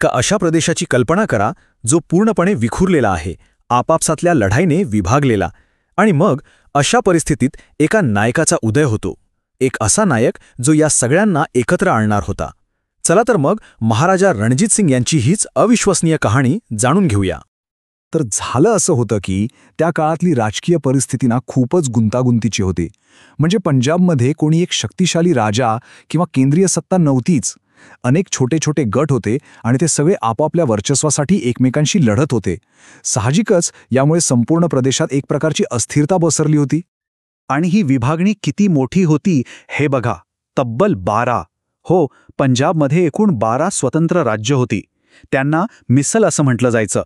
एका अशा प्रदेशाची कल्पना करा जो पूर्णपणे विखुरलेला आहे, आपापसातल्या लढाईने विभागलेला. आणि मग अशा परिस्थितीत एका नायकाचा उदय होतो, एक असा नायक जो या सगळ्यांना एकत्र आणणार होता. चला तर मग महाराजा रणजित सिंग यांची हीच अविश्वसनीय कहाणी जाणून घेऊया. तर झालं असं होतं की त्या काळातली राजकीय परिस्थिती खूपच गुंतागुंतीची होती. म्हणजे पंजाबमध्ये कोणी एक शक्तिशाली राजा किंवा केंद्रीय सत्ता नव्हतीच. अनेक छोटे छोटे गट होते आणि ते सगळे आपापल्या वर्चस्वासाठी एकमेकांशी लढत होते. साहजिकच यामुळे संपूर्ण प्रदेशात एक प्रकारची अस्थिरता पसरली होती. आणि ही विभागणी किती मोठी होती हे बघा, तब्बल 12. हो, पंजाबमध्ये एकूण 12 स्वतंत्र राज्य होती. त्यांना मिसल असं म्हटलं जायचं.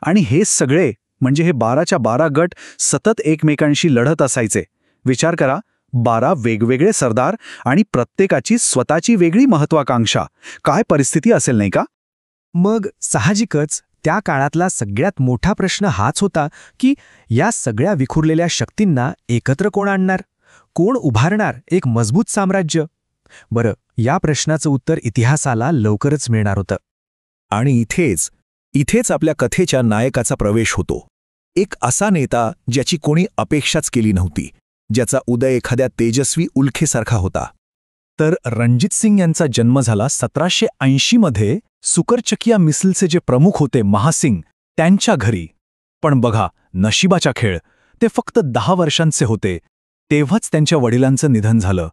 आणि हे सगळे म्हणजे हे 12च्या 12 गट सतत एकमेकांशी लढत असायचे. विचार करा, 12 वेगवेगळे सरदार आणि प्रत्येकाची स्वतःची वेगळी महत्वाकांक्षा. काय परिस्थिती असेल नाही का? मग साहजिकच त्या काळातला सगळ्यात मोठा प्रश्न हाच होता की या सगळ्या विखुरलेल्या शक्तींना एकत्र कोण आणणार, कोण उभारणार एक मजबूत साम्राज्य? बरं, या प्रश्नाचं उत्तर इतिहासाला लवकरच मिळणार होतं. आणि इथेच आपल्या कथेच्या नायकाचा प्रवेश होतो. एक असा नेता ज्याची कोणी अपेक्षाच केली नव्हती, ज्याचा उदय एखाद्या तेजस्वी उल्खेसारखा होता. तर रणजित सिंग यांचा जन्म झाला 1780 मध्ये सुकरचकिया मिसलचे जे प्रमुख होते महासिंग त्यांच्या घरी. पण बघा, नशिबाचा खेळ, ते फक्त 10 वर्षांचे होते तेव्हाच त्यांच्या वडिलांचं निधन झालं.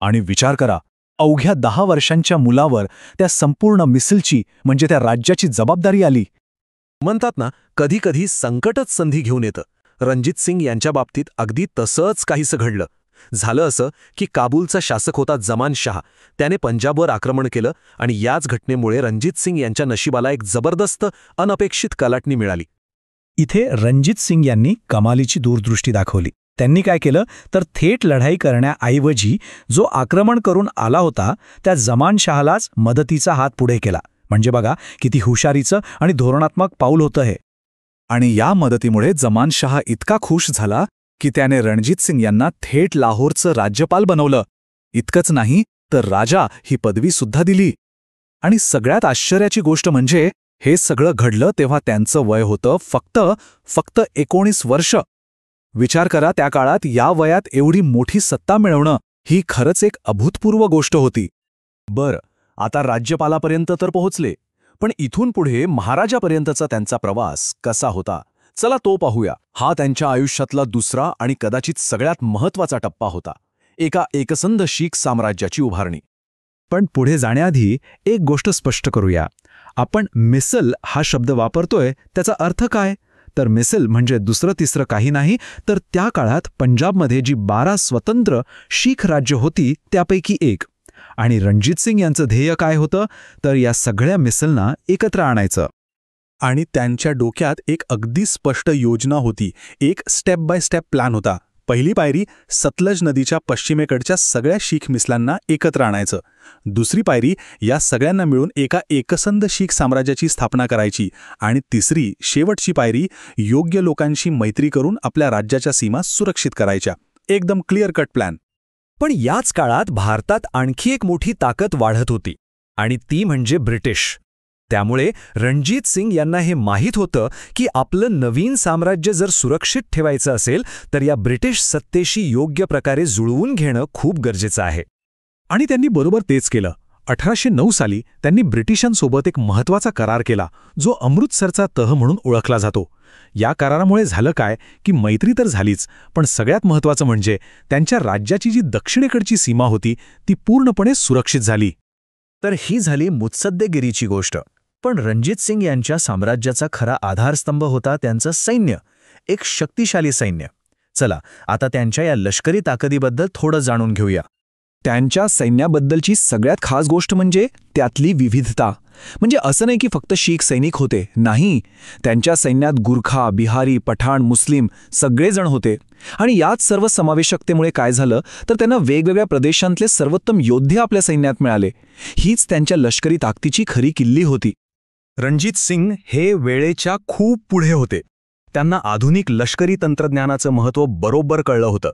आणि विचार करा, अवघ्या 10 वर्षांच्या मुलावर त्या संपूर्ण मिसलची म्हणजे त्या राज्याची जबाबदारी आली. म्हणतात ना, कधी कधी संकटच संधी घेऊन येतं. रणजित सिंग यांच्या बाबतीत अगदी तसंच काहीसं घडलं. झालं असं की काबूलचा शासक होता जमान शाह, त्याने पंजाबवर आक्रमण केलं आणि याच घटनेमुळे रणजित सिंग यांच्या नशिबाला एक जबरदस्त अनपेक्षित कलाटणी मिळाली. इथे रणजित सिंग यांनी कमालीची दूरदृष्टी दाखवली. त्यांनी काय केलं तर थेट लढाई करण्याऐवजी जो आक्रमण करून आला होता त्या जमान शाहलाच मदतीचा हात पुढे केला. म्हणजे बघा किती हुशारीचं आणि धोरणात्मक पाऊल होतं हे. आणि या मदतीमुळे जमान शाह इतका खुश झाला की त्याने रणजित सिंग यांना थेट लाहोरचं राज्यपाल बनवलं. इतकंच नाही तर राजा ही पदवी सुद्धा दिली. आणि सगळ्यात आश्चर्याची गोष्ट म्हणजे हे सगळं घडलं तेव्हा त्यांचं वय होतं फक्त 19 वर्ष. विचार करा, त्या काळात या वयात एवढी मोठी सत्ता मिळवणं ही खरंच एक अभूतपूर्व गोष्ट होती. बरं, आता राज्यपालापर्यंत तर पोहोचले, पण इथून पुढे महाराजापर्यंतचा त्यांचा प्रवास कसा होता? चला तो पाहूया. हा त्यांच्या आयुष्यातला दुसरा आणि कदाचित सगळ्यात महत्त्वाचा टप्पा होता, एका एकसंध शीख साम्राज्याची उभारणी. पण पुढे जाण्याआधी एक गोष्ट स्पष्ट करूया. आपण मिसल हा शब्द वापरतोय, त्याचा अर्थ काय? तर मिसल म्हणजे दुसरं तिसरं काही नाही, तर त्या काळात पंजाबमध्ये जी 12 स्वतंत्र शीख राज्य होती त्यापैकी एक. आणि रणजित सिंग यांचं ध्येय काय होतं तर या सगळ्या मिसलना एकत्र आणायचं. आणि त्यांच्या डोक्यात एक अगदी स्पष्ट योजना होती, एक स्टेप बाय स्टेप प्लॅन होता. पहिली पायरी सतलज नदीच्या पश्चिमेकडच्या सगळ्या शीख मिसलांना एकत्र आणायचं. दुसरी पायरी या सगळ्यांना मिळून एका एकसंध शीख साम्राज्याची स्थापना करायची. आणि तिसरी शेवटची पायरी योग्य लोकांशी मैत्री करून आपल्या राज्याच्या सीमा सुरक्षित करायच्या. एकदम क्लिअर कट प्लॅन. पण याच काळात भारतात आणखी एक मोठी ताकद वाढत होती आणि ती म्हणजे ब्रिटिश. त्यामुळे रणजित सिंग यांना हे माहीत होतं की आपलं नवीन साम्राज्य जर सुरक्षित ठेवायचं असेल तर या ब्रिटिश सत्तेशी योग्य प्रकारे जुळवून घेणं खूप गरजेचं आहे. आणि त्यांनी बरोबर तेच केलं. 1809 साली त्यांनी ब्रिटिशांसोबत एक महत्त्वाचा करार केला जो अमृतसरचा तह म्हणून ओळखला जातो. या करारामुळे झालं काय की मैत्री तर झालीच, पण सगळ्यात महत्त्वाचं म्हणजे त्यांच्या राज्याची जी दक्षिणेकडची सीमा होती ती पूर्णपणे सुरक्षित झाली. तर ही झाली मुत्सद्देगिरीची गोष्ट. पण रणजित सिंग यांच्या साम्राज्याचा खरा आधारस्तंभ होता त्यांचं सैन्य, एक शक्तिशाली सैन्य. चला आता त्यांच्या या लष्करी ताकदीबद्दल थोडं जाणून घेऊया. त्यांच्या सैन्याबद्दलची सगळ्यात खास गोष्ट म्हणजे त्यातली विविधता. म्हणजे असं नाही की फक्त शीख सैनिक होते, नाही, त्यांच्या सैन्यात गुरखा, बिहारी, पठाण, मुस्लिम सगळेजण होते. आणि याच सर्व समावेशकतेमुळे काय झालं तर त्यांना वेगवेगळ्या प्रदेशांतले सर्वोत्तम योद्धे आपल्या सैन्यात मिळाले. हीच त्यांच्या लष्करी ताकदीची खरी किल्ली होती. रणजित सिंग हे वेळेच्या खूप पुढे होते. त्यांना आधुनिक लष्करी तंत्रज्ञानाचं महत्त्व बरोबर कळलं होतं.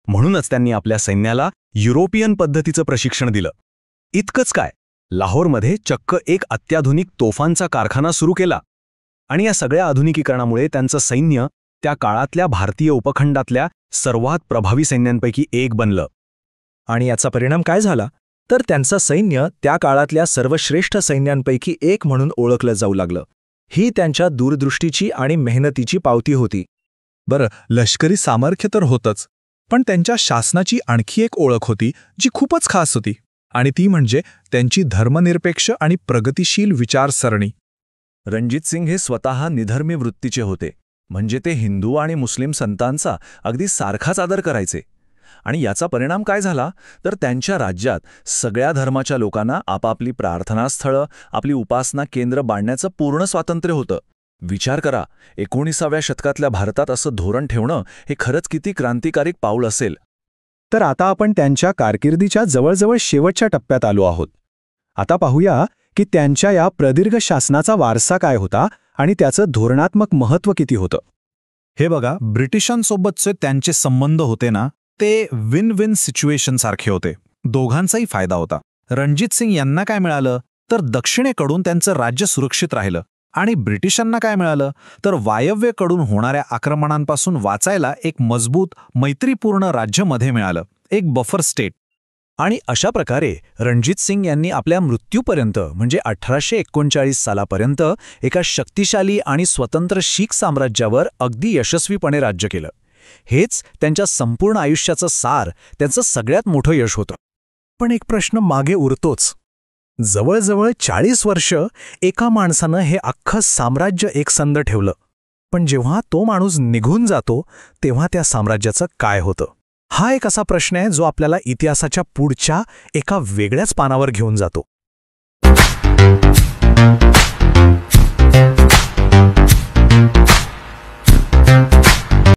म्हणूनच त्यांनी आपल्या सैन्याला युरोपियन पद्धतीचं प्रशिक्षण दिलं. इतकंच काय, लाहोरमध्ये चक्क एक अत्याधुनिक तोफांचा कारखाना सुरू केला. आणि या सगळ्या आधुनिकीकरणामुळे त्यांचं सैन्य त्या काळातल्या भारतीय उपखंडातल्या सर्वात प्रभावी सैन्यांपैकी एक बनलं. आणि याचा परिणाम काय झाला तर त्यांचं सैन्य त्या काळातल्या सर्वश्रेष्ठ सैन्यांपैकी एक म्हणून ओळखलं जाऊ लागलं. ही त्यांच्या दूरदृष्टीची आणि मेहनतीची पावती होती. बरं, लष्करी सामर्थ्य तर होतंच, पण त्यांच्या शासनाची आणखी एक ओळख होती जी खूपच खास होती, आणि ती म्हणजे त्यांची धर्मनिरपेक्ष आणि प्रगतिशील विचारसरणी. रणजित सिंग हे स्वतः निधर्मी वृत्तीचे होते, म्हणजे ते हिंदू आणि मुस्लिम संतांचा अगदी सारखाच आदर करायचे. आणि याचा परिणाम काय झाला तर त्यांच्या राज्यात सगळ्या धर्माच्या लोकांना आपापली प्रार्थनास्थळं, आपली उपासना केंद्र बांधण्याचं पूर्ण स्वातंत्र्य होतं. विचार करा, 19व्या शतकातल्या भारतात असं धोरण ठेवणं हे खरंच किती क्रांतिकारक पाऊल असेल. तर आता आपण त्यांच्या कारकिर्दीच्या जवळजवळ शेवटच्या टप्प्यात आलो आहोत. आता पाहूया की त्यांच्या या प्रदीर्घ शासनाचा वारसा काय होता आणि त्याचं धोरणात्मक महत्त्व किती होतं. हे बघा, ब्रिटिशांसोबतचे त्यांचे संबंध होते ना, ते विन विन सिच्युएशन सारखे होते. दोघांचाही फायदा होता. रणजित सिंग यांना काय मिळालं तर दक्षिणेकडून त्यांचं राज्य सुरक्षित राहिलं, आणि ब्रिटिशांना काय मिळालं तर वायव्येकडून होणाऱ्या आक्रमणांपासून वाचायला एक मजबूत मैत्रीपूर्ण राज्य मध्ये मिळालं, एक बफर स्टेट. आणि अशा प्रकारे रणजित सिंग यांनी आपल्या मृत्यूपर्यंत म्हणजे 1839 सालापर्यंत एका शक्तिशाली आणि स्वतंत्र शीख साम्राज्यावर अगदी यशस्वीपणे राज्य केलं. हेच त्यांच्या संपूर्ण आयुष्याचं सार, त्यांचं सगळ्यात मोठं यश होतं. पण एक प्रश्न मागे उरतोच. जवळजवळ 40 वर्ष एका माणसानं हे अख्खं साम्राज्य एकसंध ठेवलं, पण जेव्हा तो माणूस निघून जातो तेव्हा त्या साम्राज्याचं काय होतं? हा एक असा प्रश्न आहे जो आपल्याला इतिहासाच्या पुढच्या एका वेगळ्याच पानावर घेऊन जातो.